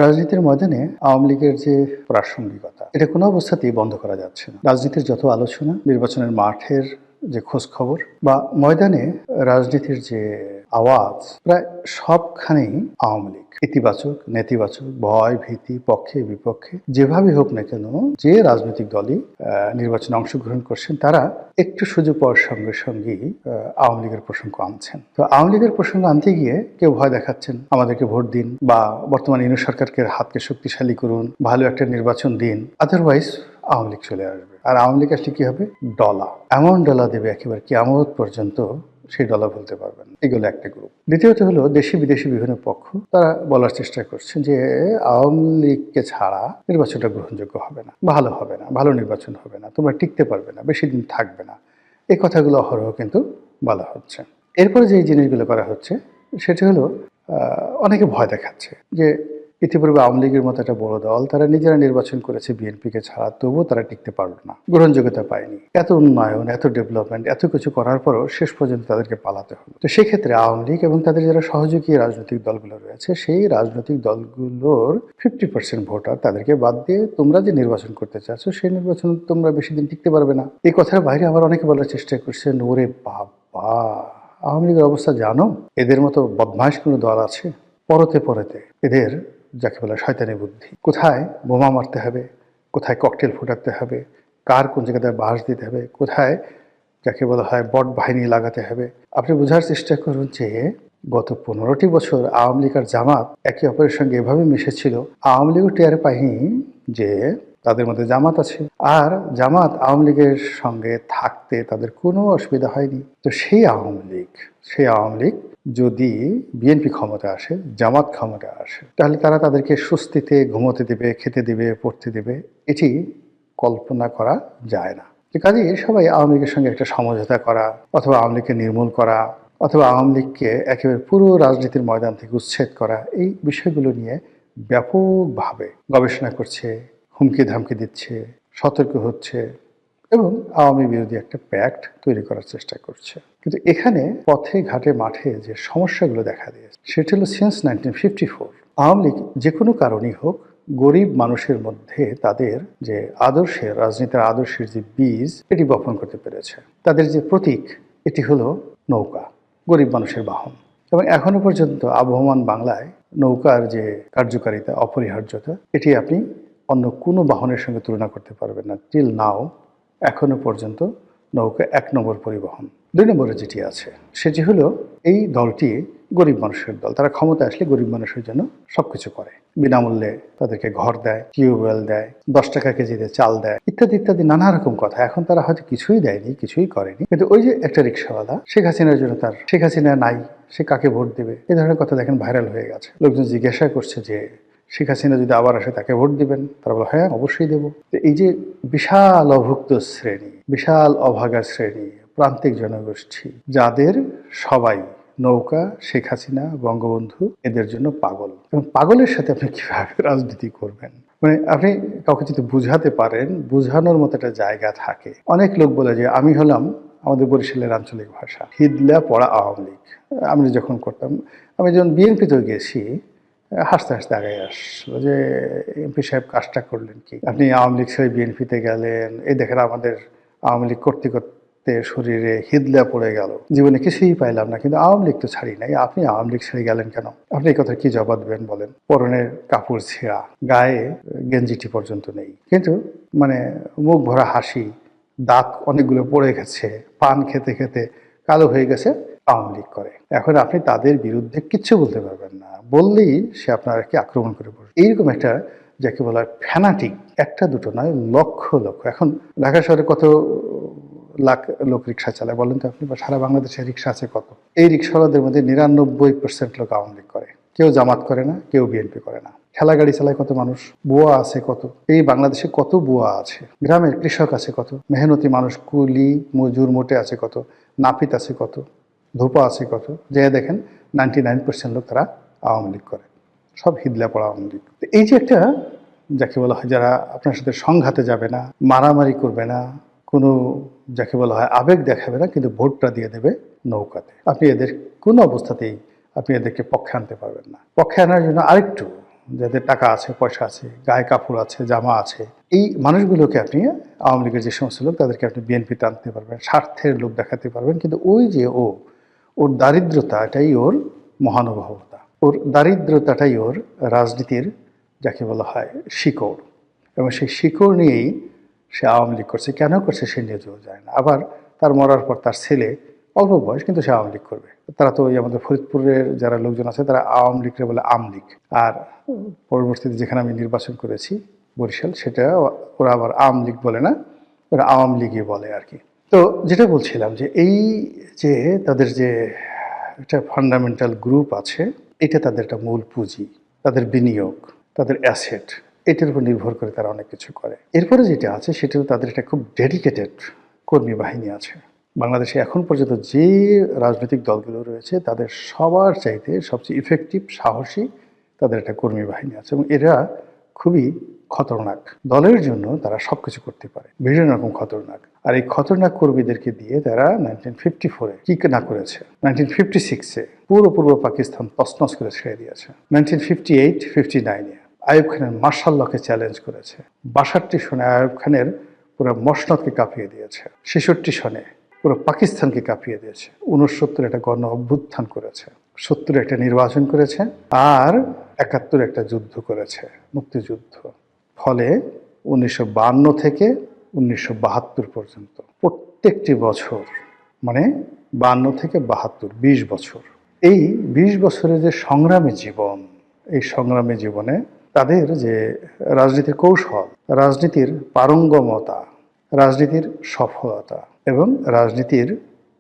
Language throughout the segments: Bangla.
রাজনীতির ময়দানে আওয়ামী লীগের যে প্রাসঙ্গিকতা এটা কোনো অবস্থাতেই বন্ধ করা যাচ্ছে না। রাজনীতির যত আলোচনা, নির্বাচনের মাঠের যে খোঁজ খবর বা ময়দানে রাজনীতির যে আওয়াজ, প্রায় সবখানেই আওয়ামী লীগ। ইতিবাচক, নেতিবাচক, ভয়, ভীতি, পক্ষে বিপক্ষে যেভাবে হোক না কেন, যে রাজনৈতিক দলই নির্বাচনে অংশগ্রহণ করছেন তারা একটু সুযোগ পাওয়ার সঙ্গে সঙ্গেই আওয়ামী লীগের প্রসঙ্গ আনছেন। তো আওয়ামী লীগের প্রসঙ্গ আনতে গিয়ে কেউ ভয় দেখাচ্ছেন, আমাদেরকে ভোট দিন বা বর্তমান ইউনিট সরকারকে হাতকে শক্তিশালী করুন, ভালো একটা নির্বাচন দিন, আদারওয়াইজ আওয়ামী লীগ চলে আসবে। আর আওয়ামী লীগ আসলে কি হবে? ডলা, এমন ডলা দেবে একেবারে কিয়ামত পর্যন্ত সেই ডলা বলতে পারবেন। এগুলো একটা গ্রুপ। দ্বিতীয়ত হলো দেশি বিদেশি বিভিন্ন পক্ষ, তারা বলার চেষ্টা করছেন যে আওয়ামী লীগকে ছাড়া নির্বাচনটা গ্রহণযোগ্য হবে না, ভালো হবে না, ভালো নির্বাচন হবে না, তোমরা টিকতে পারবে না, বেশি দিন থাকবে না। এই কথাগুলো অহরহ কিন্তু বলা হচ্ছে। এরপরে যে জিনিসগুলো করা হচ্ছে সেটা হলো অনেকে ভয় দেখাচ্ছে যে ইতিপূর্বে আওয়ামী লীগের মতো একটা বড় দল, তারা নিজেরা নির্বাচন করেছে বিএনপিকে ছাড়া, তবুও তারা টিকতে পারলো না, গ্রহণযোগ্যতা পায়নি। এত উন্নয়ন, এত ডেভেলপমেন্ট, এত কিছু করার পরও শেষ পর্যন্ত তাদেরকে পালাতে হলো। তো সেক্ষেত্রে আওয়ামী লীগ এবং তাদের যারা সহযোগী রাজনৈতিক দলগুলো রয়েছে, সেই রাজনৈতিক দলগুলোর 50% ভোটার তাদেরকে বাদ দিয়ে তোমরা যে নির্বাচন করতে চাচ্ছ সেই নির্বাচন তোমরা বেশি দিন টিকতে পারবে না। এই কথার বাইরে আবার অনেকে বলার চেষ্টা করছেন, ওরে বাবা, আওয়ামী লীগের অবস্থা জানো? এদের মতো বদমাইশ কোনো দল আছে? পরতে পরতে এদের যাকে বলে শয়তানি বুদ্ধি, কোথায় বোমা মারতে হবে, কোথায় ককটেল ফুটাতে হবে, কার কোন জায়গায় বাঁশ দিতে হবে, কোথায় যাকে বলা হয় বট বাহিনী লাগাতে হবে। আপনি বোঝার চেষ্টা করুন যে গত 15টি বছর আওয়ামী লীগ আর জামাত একে অপরের সঙ্গে এভাবে মিশেছিল, আওয়ামী লীগও টের পায়নি যে তাদের মধ্যে জামাত আছে, আর জামাত আওয়ামী লীগের সঙ্গে থাকতে তাদের কোনো অসুবিধা হয়নি। তো সেই আওয়ামী লীগ যদি বিএনপি ক্ষমতা আসে, জামাত ক্ষমতা আসে, তাহলে তারা তাদেরকে স্বস্তিতে ঘুমোতে দেবে, খেতে দেবে, পড়তে দেবে, এটি কল্পনা করা যায় না। কাজেই সবাই আওয়ামী লীগের সঙ্গে একটা সমঝোতা করা, অথবা আওয়ামী লীগকে নির্মূল করা, অথবা আওয়ামী লীগকে একেবারে পুরো রাজনীতির ময়দান থেকে উচ্ছেদ করা, এই বিষয়গুলো নিয়ে ব্যাপকভাবে গবেষণা করছে, হুমকি ধামকি দিচ্ছে, সতর্ক হচ্ছে এবং আওয়ামী বিরোধী একটা প্যাক্ট তৈরি করার চেষ্টা করছে। কিন্তু এখানে পথে ঘাটে মাঠে যে সমস্যাগুলো দেখা দিয়েছে সেটা হলো সিন্স 1954 আওয়ামী লীগ যে কোনো কারণেই হোক গরিব মানুষের মধ্যে তাদের যে আদর্শের, রাজনীতির আদর্শের যে বীজ, এটি বপন করতে পেরেছে। তাদের যে প্রতীক, এটি হলো নৌকা, গরিব মানুষের বাহন। এবং এখনো পর্যন্ত আবহমান বাংলায় নৌকার যে কার্যকারিতা, অপরিহার্যতা, এটি আপনি অন্য কোনো বাহনের সঙ্গে তুলনা করতে পারবেন না। টিল নাও এখনো পর্যন্ত নৌকা 1 নম্বর পরিবহন। 2 নম্বরে যেটি আছে সেটি হলো এই দলটি গরিব মানুষের দল। তারা ক্ষমতা আসলে গরিব মানুষের জন্য সবকিছু করে, বিনামূল্যে তাদেরকে ঘর দেয়, টিউবওয়েল দেয়, 10 টাকা কেজিতে চাল দেয়, ইত্যাদি ইত্যাদি নানা রকম কথা। এখন তারা হয়তো কিছুই দেয়নি, কিছুই করেনি, কিন্তু ওই যে একটা রিক্সাওয়ালা, শেখ হাসিনার জন্য তার, শেখ হাসিনা নাই, সে কাকে ভোট দেবে, এই ধরনের কথা দেখেন ভাইরাল হয়ে গেছে। লোকজন জিজ্ঞাসা করছে যে শেখ হাসিনা যদি আবার আসে তাকে ভোট দিবেন? তারা বলে হ্যাঁ, অবশ্যই দেব। এই যে বিশাল অভুক্ত শ্রেণী, বিশাল অভাগা শ্রেণী, প্রান্তিক জনগোষ্ঠী, যাদের সবাই নৌকা, শেখ হাসিনা, বঙ্গবন্ধু, এদের জন্য পাগল। এবং পাগলের সাথে আপনি কিভাবে রাজনীতি করবেন? মানে আপনি কাউকে যদি বুঝাতে পারেন, বুঝানোর মতো একটা জায়গা থাকে। অনেক লোক বলে যে আমি হলাম, আমাদের বরিশালের আঞ্চলিক ভাষা, হিদলা পড়া আওয়ামী লীগ। আমি যখন করতাম, আমি যখন বিএনপিতেও গেছি, হাসতে হাসতে আগে আসলো যে এমপি সাহেব কাজটা করলেন কি, আপনি আওয়ামী লীগ ছেড়ে বিএনপিতে গেলেন, এই দেখেন আমাদের আওয়ামী লীগ করতে করতে শরীরে হিদলা পড়ে গেল, জীবনে কিছুই পাইলাম না, কিন্তু আওয়ামী লীগ তো ছাড়ি নাই, আপনি আওয়ামী লীগ ছেড়ে গেলেন কেন? আপনি এই কথা কি জবাব দেবেন বলেন? পরনের কাপড় ছেঁড়া, গায়ে গেঞ্জিটি পর্যন্ত নেই, কিন্তু মানে মুখ ভরা হাসি, দাঁত অনেকগুলো পড়ে গেছে, পান খেতে খেতে কালো হয়ে গেছে, আওয়ামী লীগ করে। এখন আপনি তাদের বিরুদ্ধে কিচ্ছু বলতে পারবেন না, বললেই সে আপনাকে আক্রমণ করে পড়বে। এইরকম একটা যাকে বলা হয় ফ্যানাটিক, একটা দুটো নয়, লক্ষ লক্ষ। এখন ঢাকা শহরে কত লাখ লোক রিক্সা চালায় বলেন তো আপনি? বা সারা বাংলাদেশে রিক্সা আছে কত? এই রিক্সাওয়ালাদের মধ্যে 99% লোক আওয়ামী লীগ করে, কেউ জামাত করে না, কেউ বিএনপি করে না। ঠেলা গাড়ি চালায় কত মানুষ, বুয়া আছে কত, এই বাংলাদেশে কত বুয়া আছে, গ্রামের কৃষক আছে কত, মেহনতি মানুষ, কুলি মজুর মোটে আছে কত, নাপিত আছে কত, ধোপা আছে কত, যে দেখেন 99% লোক তারা আওয়ামী লীগ করে, সব হিদলা পড়া আওয়ামী লীগ। এই যে একটা যাকে বলা হয় যারা আপনার সাথে সংঘাতে যাবে না, মারামারি করবে না, কোনো যাকে বলা হয় আবেগ দেখাবে না, কিন্তু ভোটটা দিয়ে দেবে নৌকাতে, আপনি এদের কোনো অবস্থাতেই আপনি এদেরকে পক্ষে আনতে পারবেন না। পক্ষে আনার জন্য আরেকটু যাদের টাকা আছে, পয়সা আছে, গায়ে কাপড় আছে, জামা আছে, এই মানুষগুলোকে আপনি আওয়ামী লীগের যে সমস্ত লোক তাদেরকে আপনি বিএনপিতে আনতে পারবেন, স্বার্থের লোক দেখাতে পারবেন। কিন্তু ওই যে ওর দারিদ্রতাটাই ওর মহানুভবতা, ওর দারিদ্রতাটাই ওর রাজনীতির যাকে বলা হয় শিকড়, এবং সেই শিকড় নিয়েই সে আওয়ামী লীগ করছে। কেন করছে সে নিজেও যায় না। আবার তার মরার পর তার ছেলে অল্প বয়স কিন্তু সে আওয়ামী লীগ করবে। তারা তো ওই আমাদের ফরিদপুরের যারা লোকজন আছে তারা আওয়ামী লীগকে বলে আমলীগ। আর পরবর্তীতে যেখানে আমি নির্বাচন করেছি বরিশাল, সেটা ওরা আবার আওয়ামী লীগ বলে না, ওরা আওয়ামী লীগই বলে আর কি। তো যেটা বলছিলাম যে এই যে তাদের যে একটা ফান্ডামেন্টাল গ্রুপ আছে, এটা তাদের একটা মূল পুঁজি, তাদের বিনিয়োগ, তাদের অ্যাসেট, এটার উপর নির্ভর করে তারা অনেক কিছু করে। এরপরে যেটা আছে সেটাও তাদের একটা খুব ডেডিকেটেড কর্মী বাহিনী আছে। বাংলাদেশে এখন পর্যন্ত যে রাজনৈতিক দলগুলো রয়েছে তাদের সবার চাইতে সবচেয়ে ইফেক্টিভ, সাহসী তাদের একটা কর্মী বাহিনী আছে, এবং এরা খুবই খতরনাক। দলের জন্য তারা সব কিছু করতে পারে, বিভিন্ন রকম খতরনাক। আর এই খতরনাক কর্মীদেরকে দিয়ে তারা 1954-এ কি না করেছে, 1956-এ পুরো পূর্ব পাকিস্তান তছনছ করে ছেড়ে দিয়েছে, 1958-59-এ আইয়ুব খানের মার্শাল লকে চ্যালেঞ্জ করেছে, 62 সনে আইয়ুব খানের পুরো মসনদকে কাঁপিয়ে দিয়েছে, 66 সনে পুরো পাকিস্তানকে কাঁপিয়ে দিয়েছে, 69 একটা গণ অভ্যুত্থান করেছে, 70 একটা নির্বাচন করেছে, আর 71 একটা যুদ্ধ করেছে, মুক্তিযুদ্ধ। ফলে 1952 থেকে 1972 পর্যন্ত প্রত্যেকটি বছর, মানে 52 থেকে 72, 20 বছর, এই 20 বছরের যে সংগ্রামী জীবন, এই সংগ্রামী জীবনে তাদের যে রাজনীতির কৌশল, রাজনীতির পারঙ্গমতা, রাজনীতির সফলতা এবং রাজনীতির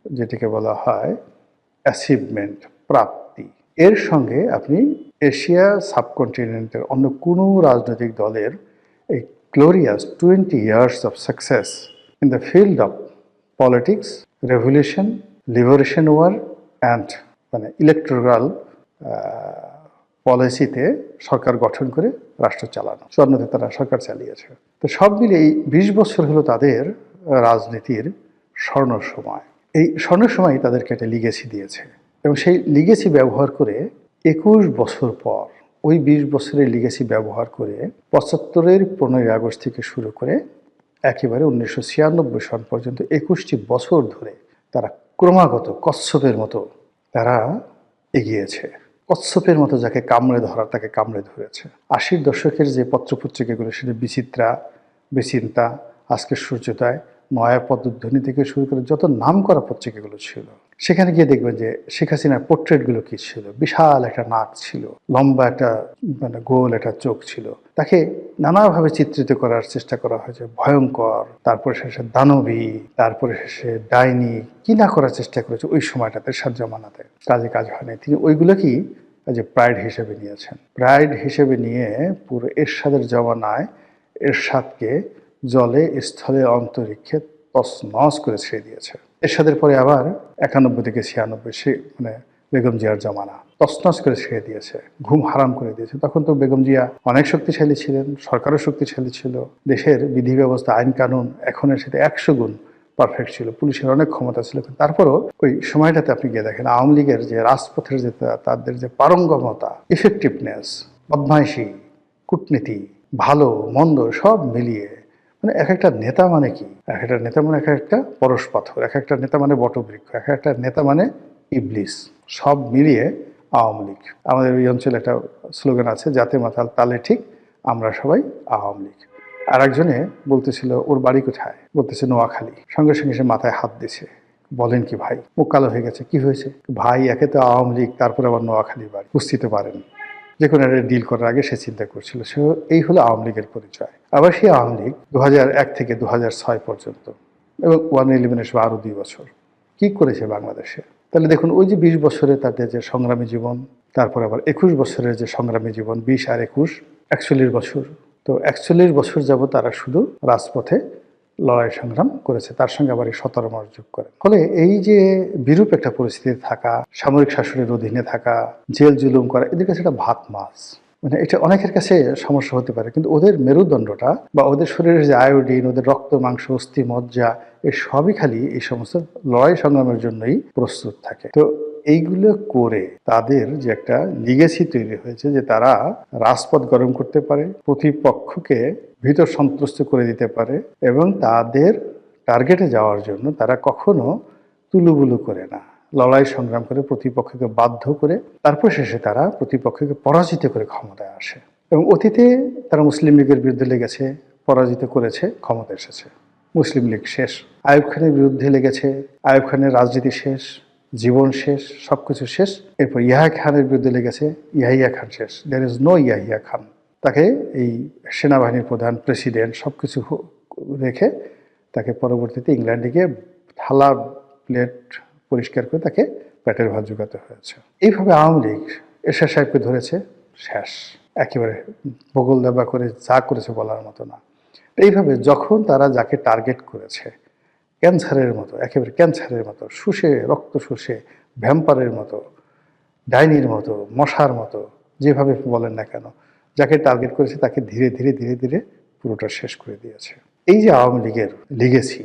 যেটাকে বলা হয় অ্যাচিভমেন্ট, প্রাপ্তি, এর সঙ্গে আপনি এশিয়া সাবকন্টিনেন্টের অন্য কোনো রাজনৈতিক দলের এই glorious 20 years of success in the field of politics, revolution, liberation war and মানে ইলেকটোরাল পলিসিতে সরকার গঠন করে রাষ্ট্র চালানো, স্বর্ণতে তারা সরকার চালিয়েছে। তো সব মিলে এই 20 বছর হলো তাদের রাজনীতির স্বর্ণ সময়। এই স্বর্ণ সময় তাদেরকে একটা লিগেসি দিয়েছে, এবং সেই লিগেসি ব্যবহার করে 21 বছর পর ওই 20 বছরের লিগেসি ব্যবহার করে 75-এর 15ই আগস্ট থেকে শুরু করে একেবারে 1996 সন পর্যন্ত 21টি বছর ধরে তারা ক্রমাগত কচ্ছপের মতো তারা এগিয়েছে। কচ্ছপের মতো যাকে কামড়ে ধরার তাকে কামড়ে ধরেছে। 80-র দশকের যে পত্রপত্রিকাগুলো, সেটা বিচিত্রা, বিচিন্তা, আজকের সূর্যোদয়, নয়া পদধ্বনি থেকে শুরু করে যত নাম করা পত্রিকাগুলো ছিল, সেখানে গিয়ে দেখবেন যে শেখ হাসিনার পোর্ট্রেটগুলো কি ছিল। বিশাল একটা নাক ছিল, লম্বা একটা মানে গোল একটা চোখ ছিল, তাকে নানাভাবে চিত্রিত করার চেষ্টা করা হয়েছে, ভয়ঙ্কর, তারপরে শেষে দানবী, তারপরে শেষে ডাইনি, কি না করার চেষ্টা করেছে ওই সময়টাতে, এরশাদ জামানাতে। কাজ হয়নি, তিনি ওইগুলোকেই যে প্রাইড হিসেবে নিয়েছেন। প্রাইড হিসেবে নিয়ে পুরো এরশাদের জমানায় এরশাদকে জলে, স্থলে, অন্তরিক্ষে তছনছ করে ছেড়ে দিয়েছে। এরশাদের পরে আবার 91 থেকে 96 সে মানে বেগম জিয়ার জমানা, তছনছ করে ছেড়ে দিয়েছে, ঘুম হারাম করে দিয়েছে। তখন তো বেগম জিয়া অনেক শক্তিশালী ছিলেন, সরকারও শক্তিশালী ছিল, দেশের বিধি ব্যবস্থা, আইন কানুন এখনের সাথে 100 গুণ পারফেক্ট ছিল, পুলিশের অনেক ক্ষমতা ছিল। তারপরও ওই সময়টাতে আপনি গিয়ে দেখেন আওয়ামী লীগের যে রাজপথের যে তাদের যে পারঙ্গমতা, ইফেক্টিভনেস, বদমাইশি, কূটনীতি, ভালো মন্দ সব মিলিয়ে, মানে এক একটা নেতা মানে কি, এক একটা নেতা মানে এক একটা পরশ পাথর, এক একটা নেতা মানে বটবৃক্ষ, এক একটা নেতা মানে ইবলিস, সব মিলিয়ে আওয়ামী লীগ। আমাদের ওই অঞ্চলে একটা স্লোগান আছে, জাতে মাতাল তালে ঠিক, আমরা সবাই আওয়ামী লীগ। আর একজনে বলতেছিল ওর বাড়ি কোথায়, বলতেছে নোয়াখালী, সঙ্গে সঙ্গে সে মাথায় হাত দিছে, বলেন কি ভাই, মুখ কালো হয়ে গেছে, কি হয়েছে ভাই, একে তো আওয়ামী লীগ, তারপরে আবার নোয়াখালী বাড়ি, বুঝতে পারেন। যে কোনো একটা ডিল করার আগে সে চিন্তা করছিল, সে এই হলো আওয়ামী লীগের পরিচয়। আবার সেই আওয়ামী লীগ 2001 থেকে 2006 পর্যন্ত, এবং 111 সব আরও 2 বছর কি করেছে বাংলাদেশে। তাহলে দেখুন ওই যে 20 বছরে তাদের যে সংগ্রামী জীবন, তারপর আবার 21 বছরের যে সংগ্রামী জীবন, 20 আর 21 41 বছর। তো 41 বছর যাবত তারা শুধু রাজপথে লড়াই সংগ্রাম করেছে, তার সঙ্গে আবার এই 17 মাস যোগ করে। ফলে এই যে বিরূপ একটা পরিস্থিতি থাকা, সামরিক শাসনের অধীনে থাকা, জেল জুলুম করা, এদের কাছে এটা ভাত মাছ, মানে এটা অনেকের কাছে সমস্যা হতে পারে, কিন্তু ওদের মেরুদণ্ডটা বা ওদের শরীরের যে আয়োডিন, ওদের রক্ত, মাংস, অস্থি, মজ্জা, এই সবই খালি এই সমস্ত লড়াই সংগ্রামের জন্যই প্রস্তুত থাকে। তো এইগুলো করে তাদের যে একটা লিগেসি তৈরি হয়েছে যে তারা রাজপথ গরম করতে পারে, প্রতিপক্ষকে ভীত সন্ত্রস্ত করে দিতে পারে এবং তাদের টার্গেটে যাওয়ার জন্য তারা কখনো তুলুবুলু করে না, লড়াই সংগ্রাম করে প্রতিপক্ষকে বাধ্য করে তারপর শেষে তারা প্রতিপক্ষকে পরাজিত করে ক্ষমতায় আসে। এবং অতীতে তারা মুসলিম লীগের বিরুদ্ধে লেগেছে, পরাজিত করেছে, ক্ষমতা এসেছে। মুসলিম লীগ শেষ, আইয়ুব খানের বিরুদ্ধে লেগেছে, আইয়ুব খানের রাজনীতি শেষ, জীবন শেষ, সবকিছু শেষ। এরপর ইয়াহিয়া খানের বিরুদ্ধে লেগেছে, ইয়াহিয়া খান শেষ, there is no Yahya Khan. তাকে এই সেনাবাহিনীর প্রধান, প্রেসিডেন্ট সবকিছু রেখে তাকে পরবর্তীতে ইংল্যান্ডে গিয়ে থালা প্লেট পরিষ্কার করে তাকে পেটের ভাত জোগাতে হয়েছে। এইভাবে আওয়ামী লীগ এরশাদ সাহেবকে ধরেছে, শেষ, একেবারে বগল দাবা করে যা করেছে বলার মতো না। এইভাবে যখন তারা যাকে টার্গেট করেছে, ক্যান্সারের মতো, একেবারে ক্যান্সারের মতো শুষে, রক্ত শুষে, ভ্যাম্পারের মতো, ডাইনির মতো, মশার মতো, যেভাবে বলেন না কেন, যাকে টার্গেট করেছে তাকে ধীরে ধীরে ধীরে ধীরে পুরোটা শেষ করে দিয়েছে। এই যে আওয়ামী লীগের লিগেসি,